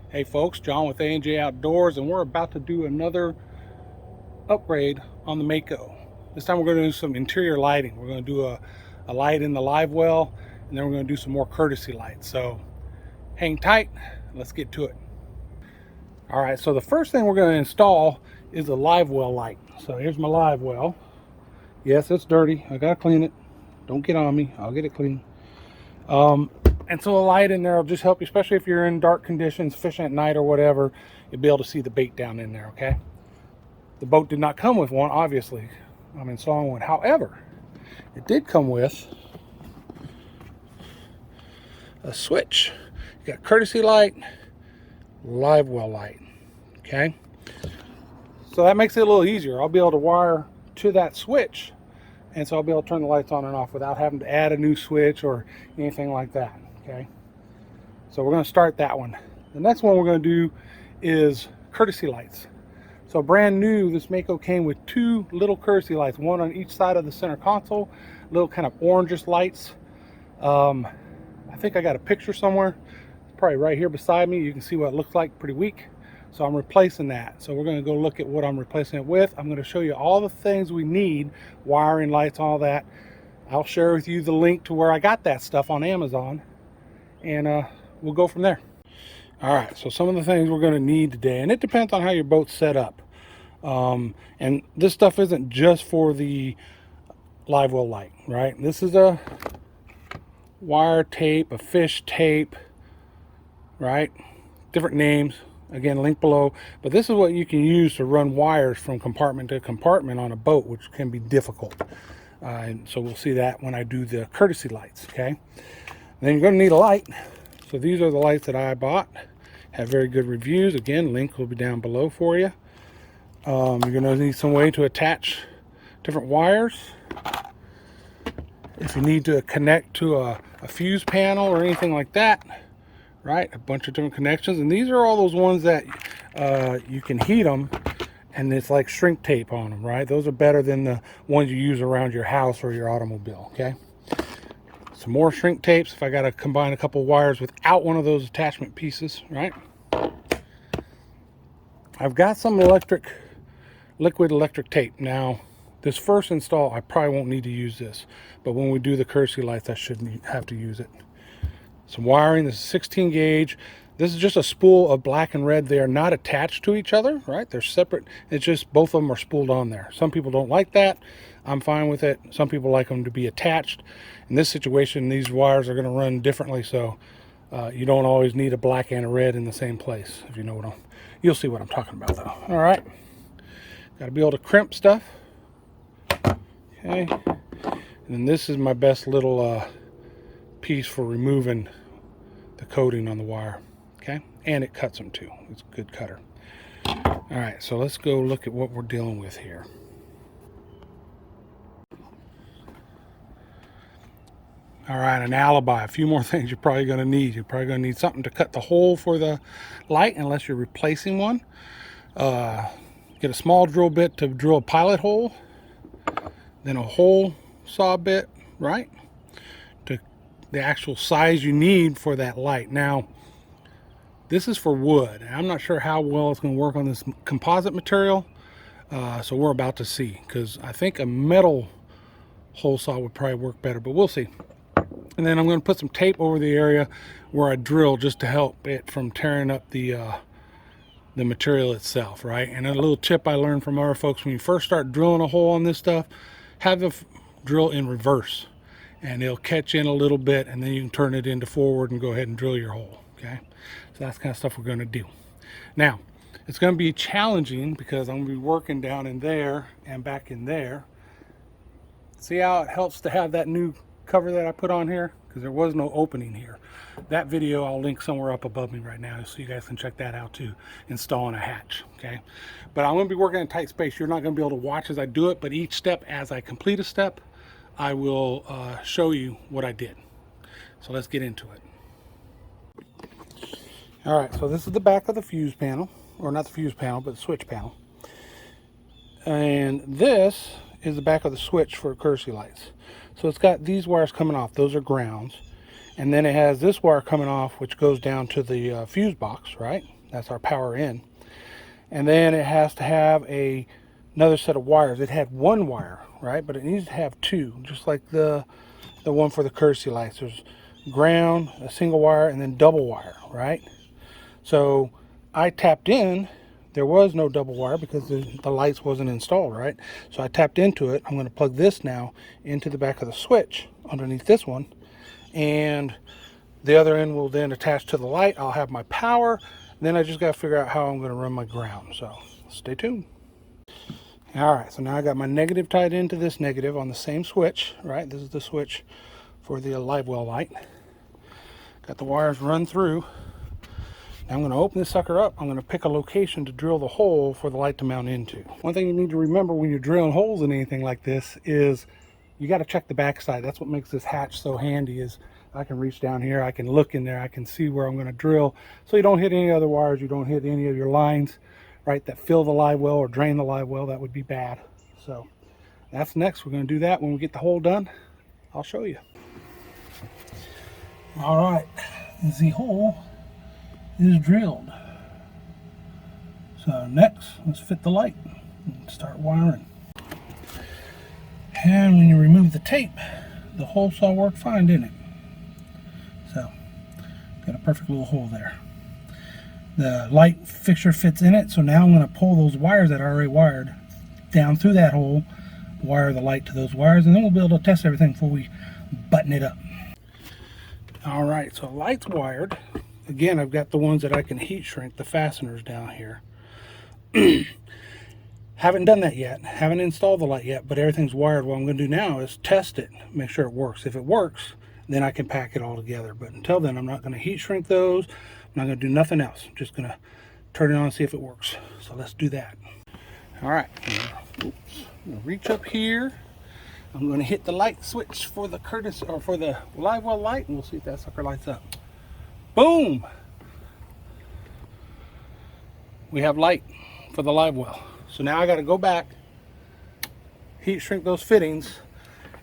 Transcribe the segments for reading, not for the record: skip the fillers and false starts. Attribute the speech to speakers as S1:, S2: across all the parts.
S1: Hey folks, John with A&J Outdoors, and we're about to do another upgrade on the Mako. This time we're going to do some interior lighting. We're going to do a light in the live well, and then we're going to do some more Curtesy lights. So hang tight, let's get to it. All right, so the first thing we're going to install is a live well light. So here's my live well. Yes, it's dirty. I got to clean it. Don't get on me. I'll get it clean. And so a light in there will just help you, especially if you're in dark conditions, fishing at night or whatever, you'll be able to see the bait down in there, okay? The boat did not come with one, obviously. I'm installing one. However, it did come with a switch. You got Curtesy light, live well light, okay? So that makes it a little easier. I'll be able to wire to that switch, and so I'll be able to turn the lights on and off without having to add a new switch or anything like that. Okay, so we're going to start that one. The next one we're going to do is Curtesy lights. So brand new, this Mako came with two little Curtesy lights, one on each side of the center console, little kind of orangish lights. I think I got a picture somewhere, probably right here beside me. You can see what it looks like, pretty weak. So I'm replacing that. So we're going to go look at what I'm replacing it with. I'm going to show you all the things we need, wiring, lights, all that. I'll share with you the link to where I got that stuff on Amazon, and we'll go from there. All right, so some of the things we're going to need today, and it depends on how your boat's set up. And this stuff isn't just for the live well light, right? This is a wire tape, a fish tape, right? Different names. Again, link below. But this is what you can use to run wires from compartment to compartment on a boat, which can be difficult. And so we'll see that when I do the Curtesy lights, okay? And then you're going to need a light. So these are the lights that I bought. Have very good reviews. Again, link will be down below for you. You're going to need some way to attach different wires. If you need to connect to a fuse panel or anything like that, right? A bunch of different connections. And these are all those ones that you can heat them, and it's like shrink tape on them, right? Those are better than the ones you use around your house or your automobile, okay? Some more shrink tapes if I got to combine a couple wires without one of those attachment pieces, right? I've got some liquid electric tape. Now, this first install, I probably won't need to use this, but when we do the Curtesy lights, I shouldn't have to use it. Some wiring. This is 16 gauge. This is just a spool of black and red. They are not attached to each other, right? They're separate. It's just both of them are spooled on there. Some people don't like that. I'm fine with it. Some people like them to be attached. In this situation, these wires are going to run differently, so you don't always need a black and a red in the same place, if you know what you'll see what I'm talking about, though. All right. Got to be able to crimp stuff. Okay. And then this is my best little piece for removing the coating on the wire. Okay, and it cuts them too. It's a good cutter. All right, so let's go look at what we're dealing with here. All right, an alibi. A few more things you're probably going to need. You're probably going to need something to cut the hole for the light, unless you're replacing one. Get a small drill bit to drill a pilot hole, then a hole saw bit, right, to the actual size you need for that light. Now, this is for wood. I'm not sure how well it's going to work on this composite material, so we're about to see, because I think a metal hole saw would probably work better, but we'll see. And then I'm going to put some tape over the area where I drill, just to help it from tearing up the material itself, right? And a little tip I learned from other folks: when you first start drilling a hole on this stuff, have the drill in reverse, and it'll catch in a little bit, and then you can turn it into forward and go ahead and drill your hole, okay? So that's the kind of stuff we're going to do. Now, it's going to be challenging because I'm going to be working down in there and back in there. See how it helps to have that new cover that I put on here? Because there was no opening here. That video I'll link somewhere up above me right now, so you guys can check that out too, installing a hatch, okay? But I'm going to be working in a tight space. You're not going to be able to watch as I do it, but each step, as I complete a step, I will show you what I did. So let's get into it. All right, so this is the back of the fuse panel, or not the fuse panel, but the switch panel. And this is the back of the switch for Curtesy lights. So it's got these wires coming off. Those are grounds. And then it has this wire coming off, which goes down to the fuse box, right? That's our power in. And then it has to have another set of wires. It had one wire, right? But it needs to have two, just like the one for the Curtesy lights. There's ground, a single wire, and then double wire, right? So I tapped in. There was no double wire because the lights wasn't installed, right? So I tapped into it. I'm going to plug this now into the back of the switch underneath this one, and the other end will then attach to the light. I'll have my power. Then I just got to figure out how I'm going to run my ground. So stay tuned. All right, so now I got my negative tied into this negative on the same switch, right? This is the switch for the live well light. Got the wires run through. Now I'm going to open this sucker up. I'm going to pick a location to drill the hole for the light to mount into. One thing you need to remember when you're drilling holes in anything like this is you got to check the backside. That's what makes this hatch so handy, is I can reach down here, I can look in there, I can see where I'm going to drill, so you don't hit any other wires, you don't hit any of your lines, right, that fill the live well or drain the live well. That would be bad. So that's next. We're going to do that when we get the hole done. I'll show you. All right, the hole is drilled. So next, let's fit the light and start wiring. And when you remove the tape, the hole saw work fine, didn't it? So, got a perfect little hole there. The light fixture fits in it, so now I'm going to pull those wires that I already wired down through that hole, wire the light to those wires, and then we'll be able to test everything before we button it up. Alright, so light's wired. Again, I've got the ones that I can heat shrink, the fasteners down here. Haven't done that yet, haven't installed the light yet, but everything's wired. What I'm going to do now is test it, make sure it works. If it works, then I can pack it all together. But until then, I'm not going to heat shrink those. I'm not going to do nothing else. I'm just going to turn it on and see if it works. So let's do that. All right, I'm going to reach up here. I'm going to hit the light switch for the Curtesy, or for the live well light, and we'll see if that sucker lights up. Boom! We have light for the live well. So now I got to go back, heat shrink those fittings,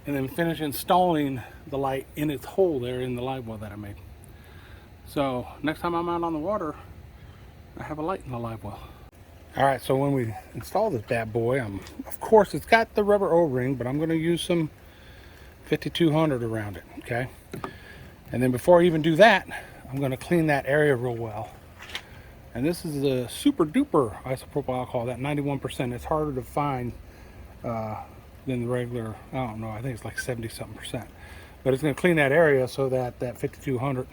S1: and then finish installing the light in its hole there in the live well that I made. So next time I'm out on the water, I have a light in the live well. All right, so when we install this bad boy, of course it's got the rubber O-ring, but I'm going to use some 5200 around it, okay? And then before I even do that, I'm going to clean that area real well. And this is a super duper isopropyl alcohol, that 91%. It's harder to find than the regular, I don't know, I think it's like 70 something percent. But it's going to clean that area so that that 5200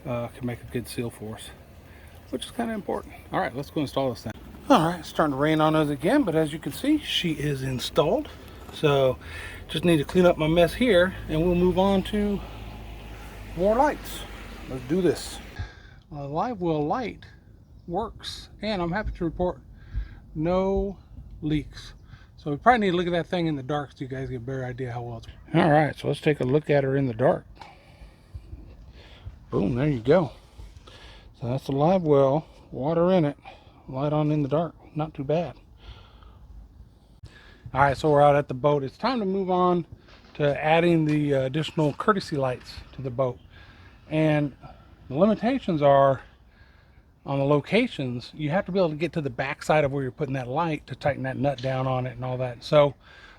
S1: can make a good seal for us, which is kind of important. All right, let's go install this thing. All right, it's starting to rain on us again, but as you can see, she is installed. So just need to clean up my mess here, and we'll move on to more lights. Let's do this. Live well light works, and I'm happy to report no leaks. So we probably need to look at that thing in the dark so you guys get a better idea how well it's working. All right, so let's take a look at her in the dark. Boom, there you go. So that's the live well, water in it, light on in the dark. Not too bad. All right, so we're out at the boat. It's time to move on to adding the additional Curtesy lights to the boat. And the limitations are, on the locations, you have to be able to get to the back side of where you're putting that light to tighten that nut down on it and all that. So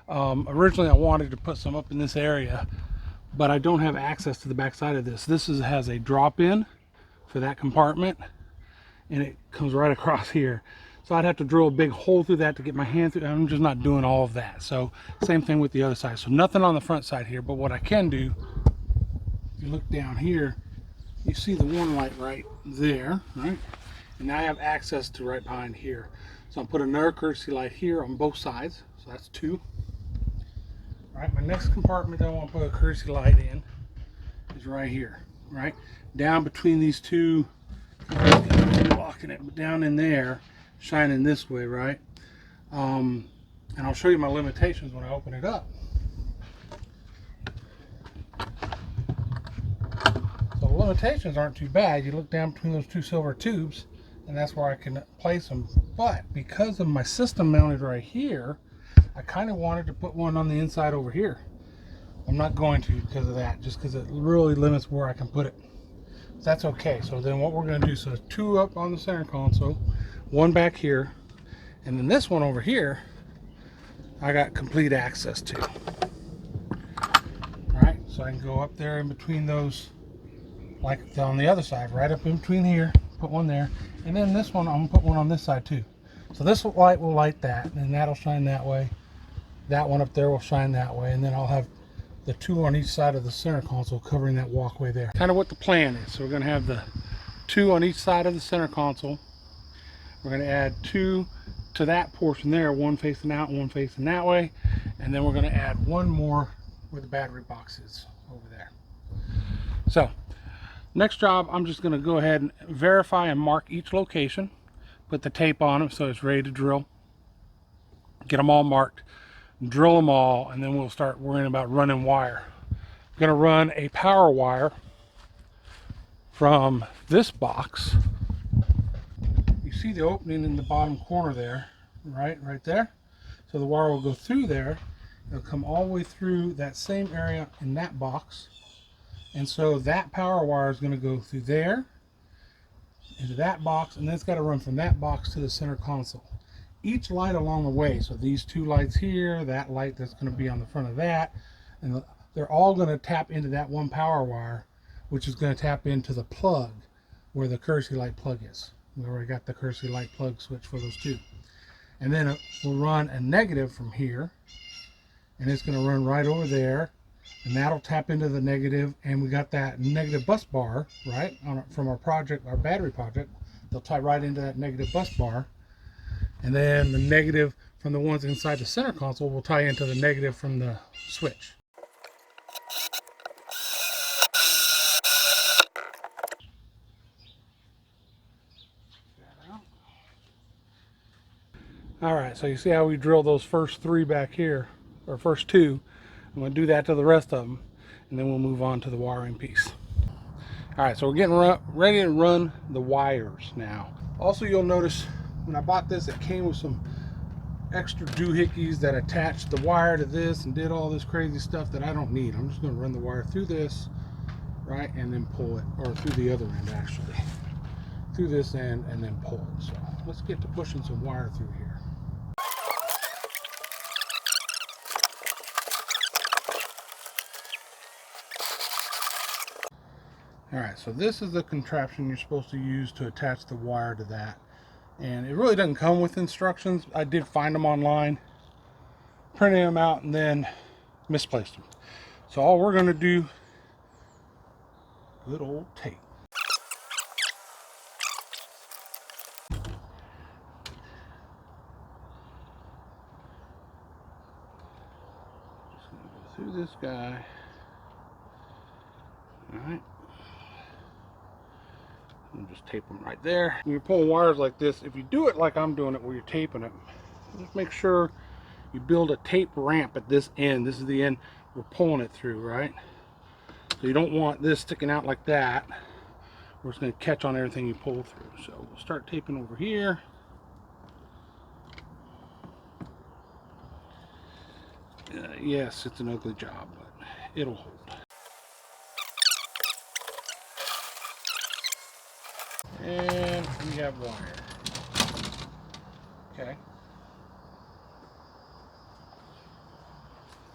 S1: originally I wanted to put some up in this area, but I don't have access to the back side of this. This has a drop in for that compartment, and it comes right across here. So I'd have to drill a big hole through that to get my hand through. I'm just not doing all of that. So same thing with the other side. So nothing on the front side here, but what I can do, if you look down here, you see the one light right there, right? And now I have access to right behind here. So I'll put another Curtesy light here on both sides. So that's two. All right, my next compartment I want to put a Curtesy light in is right here, right? Down between these two, blocking it, but down in there, shining this way, right? And I'll show you my limitations when I open it up. So the limitations aren't too bad. You look down between those two silver tubes, and that's where I can place them. But because of my system mounted right here, I kind of wanted to put one on the inside over here. I'm not going to because of that, just because it really limits where I can put it. That's okay. So then what we're going to do, so 2 up on the center console, 1 back here, and then this one over here I got complete access to. Alright, so I can go up there in between those, like on the other side, right up in between here, put one there, and then this one, I'm going to put one on this side too. So this light will light that, and that'll shine that way. That one up there will shine that way, and then I'll have the 2 on each side of the center console covering that walkway there. Kind of what the plan is. So we're going to have the 2 on each side of the center console. We're going to add 2 to that portion there, 1 facing out and 1 facing that way, and then we're going to add 1 more where the battery box is over there. So next job, I'm just going to go ahead and verify and mark each location, put the tape on them so it's ready to drill, get them all marked, drill them all, and then we'll start worrying about running wire. I'm going to run a power wire from this box. You see the opening in the bottom corner there, right there. So the wire will go through there. It'll come all the way through that same area in that box, and so that power wire is going to go through there into that box, and then it's got to run from that box to the center console. Each light along the way, so these 2 lights here, that light that's going to be on the front of that, and they're all going to tap into that 1 power wire, which is going to tap into the plug where the Curtesy light plug is. We already got the Curtesy light plug switch for those 2. And then we'll run a negative from here, and it's going to run right over there, and that'll tap into the negative, and we got that negative bus bar, right, from our project, our battery project. They'll tie right into that negative bus bar, and then the negative from the ones inside the center console will tie into the negative from the switch. Alright, so you see how we drill those first 3 back here, or first 2. I'm going to do that to the rest of them, and then we'll move on to the wiring piece. Alright, so we're getting ready to run the wires now. Also, you'll notice when I bought this, it came with some extra doohickeys that attached the wire to this and did all this crazy stuff that I don't need. I'm just going to run the wire through this, right, and then pull it, or through the other end actually. Through this end and then pull it. So let's get to pushing some wire through here. Alright, so this is the contraption you're supposed to use to attach the wire to that. And it really doesn't come with instructions. I did find them online, printed them out, and then misplaced them. So all we're going to do, good old tape. Just going to go through this guy. Alright. And just tape them right there. When you're pulling wires like this, if you do it like I'm doing it where you're taping it, just make sure you build a tape ramp at this end. This is the end we're pulling it through, right? So you don't want this sticking out like that, where it's going to catch on everything you pull through. So we'll start taping over here. Yes, it's an ugly job, but it'll hold. And we have wire. Okay.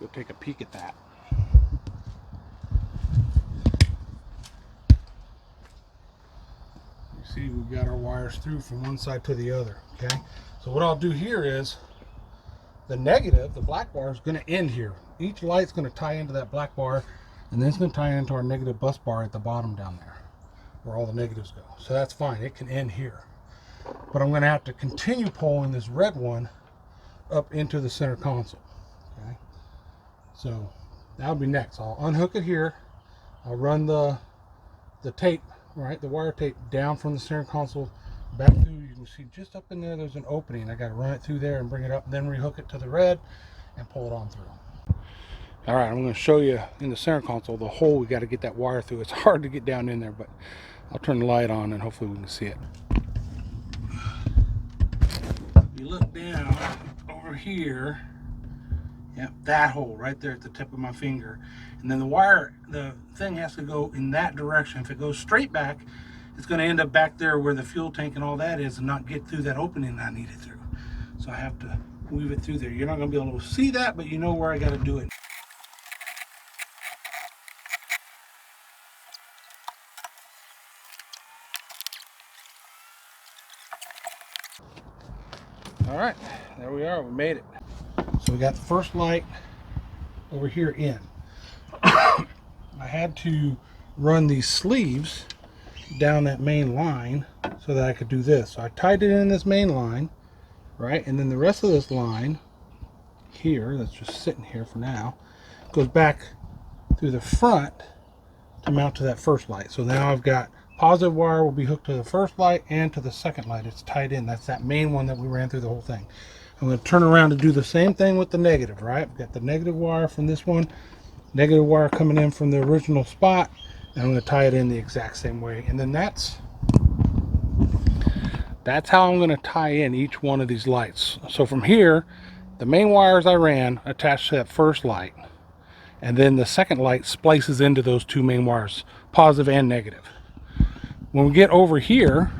S1: Go take a peek at that. You see we've got our wires through from one side to the other. Okay. So what I'll do here is the negative, the black bar, is going to end here. Each light's going to tie into that black bar, and then it's going to tie into our negative bus bar at the bottom down there, where all the negatives go. So that's fine, it can end here. But I'm going to have to continue pulling this red one up into the center console. Okay, so that'll be next. I'll unhook it here. I'll run the tape, right, the wire tape down from the center console back through. You can see just up in there, there's an opening. I got to run it through there and bring it up, and then rehook it to the red and pull it on through. All right, I'm going to show you in the center console the hole we got to get that wire through. It's hard to get down in there, but I'll turn the light on and hopefully we can see it. You look down over here, Yep, that hole right there at the tip of my finger. And then the wire, the thing has to go in that direction. If it goes straight back, it's going to end up back there where the fuel tank and all that is and not get through that opening I need it through. So I have to weave it through there. You're not going to be able to see that, but you know where I got to do it. All right, there we are. We made it. So we got the first light over here in. I had to run these sleeves down that main line so that I could do this. So I tied it in this main line, right? And then the rest of this line here, that's just sitting here for now, goes back through the front to mount to that first light. So now I've got positive wire will be hooked to the first light and to the second light. It's tied in. That's that main one that we ran through the whole thing. I'm going to turn around and do the same thing with the negative, right? I've got the negative wire from this one, negative wire coming in from the original spot, and I'm going to tie it in the exact same way. And then that's how I'm going to tie in each one of these lights. So from here, the main wires I ran attached to that first light, and then the second light splices into those two main wires, positive and negative. When we get over here,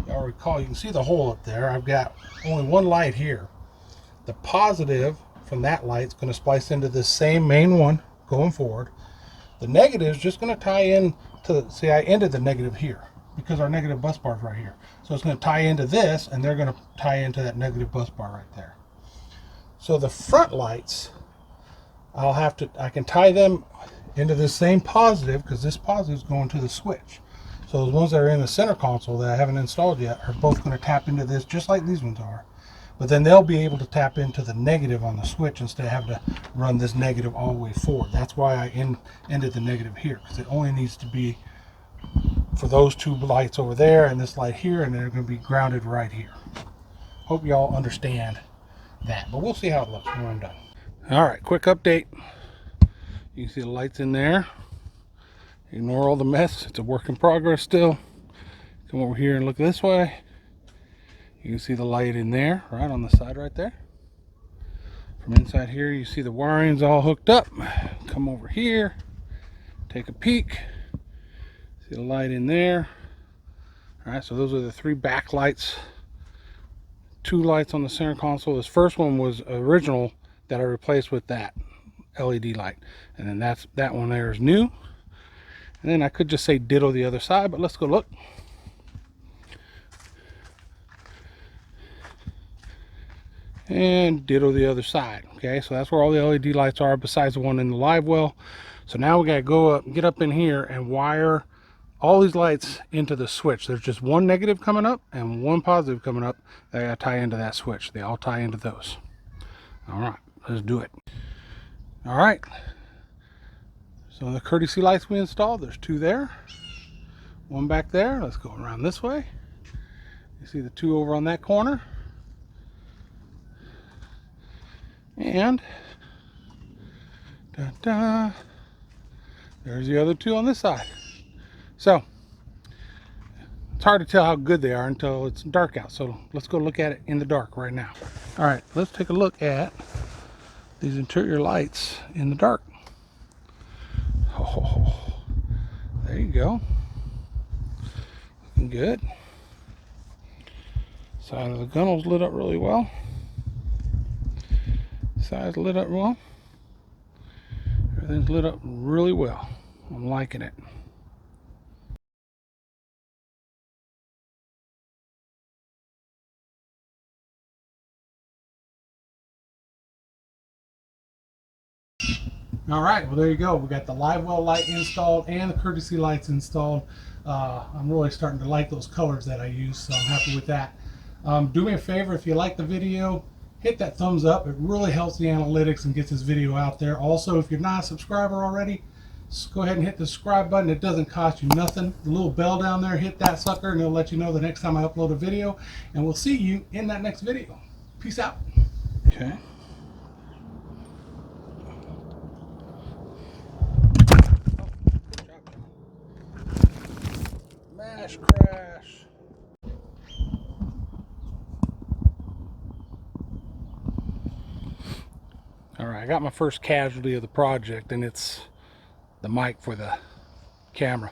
S1: y'all recall, you can see the hole up there. I've got only one light here. The positive from that light is going to splice into this same main one going forward. The negative is just going to tie in to, see, I ended the negative here because our negative bus bar is right here. So it's going to tie into this, and they're going to tie into that negative bus bar right there. So the front lights, I can tie them into this same positive because this positive is going to the switch. So the ones that are in the center console that I haven't installed yet are both going to tap into this just like these ones are. But then they'll be able to tap into the negative on the switch instead of having to run this negative all the way forward. That's why I ended the negative here, because it only needs to be for those two lights over there and this light here, and they're going to be grounded right here. Hope y'all understand that, but we'll see how it looks when I'm done. All right, quick update. You can see the lights in there. Ignore all the mess. It's a work in progress still. Come over here and look this way. You can see the light in there, right on the side right there. From inside here, you see the wiring's all hooked up. Come over here, take a peek. See the light in there. All right, so those are the three back lights. Two lights on the center console. This first one was original that I replaced with that LED light. And then that one there is new. And then I could just say ditto the other side, but let's go look. And ditto the other side. Okay, so that's where all the LED lights are besides the one in the live well. So now we gotta go up, get up in here and wire all these lights into the switch. There's just one negative coming up and one positive coming up that I gotta tie into that switch. They all tie into those. All right, let's do it. All right, so the courtesy lights we installed, there's two there, one back there. Let's go around this way. You see the two over on that corner. And there's the other two on this side. So it's hard to tell how good they are until it's dark out. So let's go look at it in the dark right now. All right, let's take a look at these interior lights in the dark. Oh, there you go. Looking good. Side of the gunnel's lit up really well. Side's lit up well. Everything's lit up really well. I'm liking it. All right, well, there you go. We got the live well light installed and the courtesy lights installed. I'm really starting to like those colors that I use, so I'm happy with that. Do me a favor, if you like the video, hit that thumbs up. It really helps the analytics and gets this video out there. Also, if you're not a subscriber already, just go ahead and hit the subscribe button. It doesn't cost you nothing. The little bell down there, hit that sucker, and it'll let you know the next time I upload a video. And we'll see you in that next video. Peace out. Okay. Mash crash. All right, I got my first casualty of the project, and it's the mic for the camera.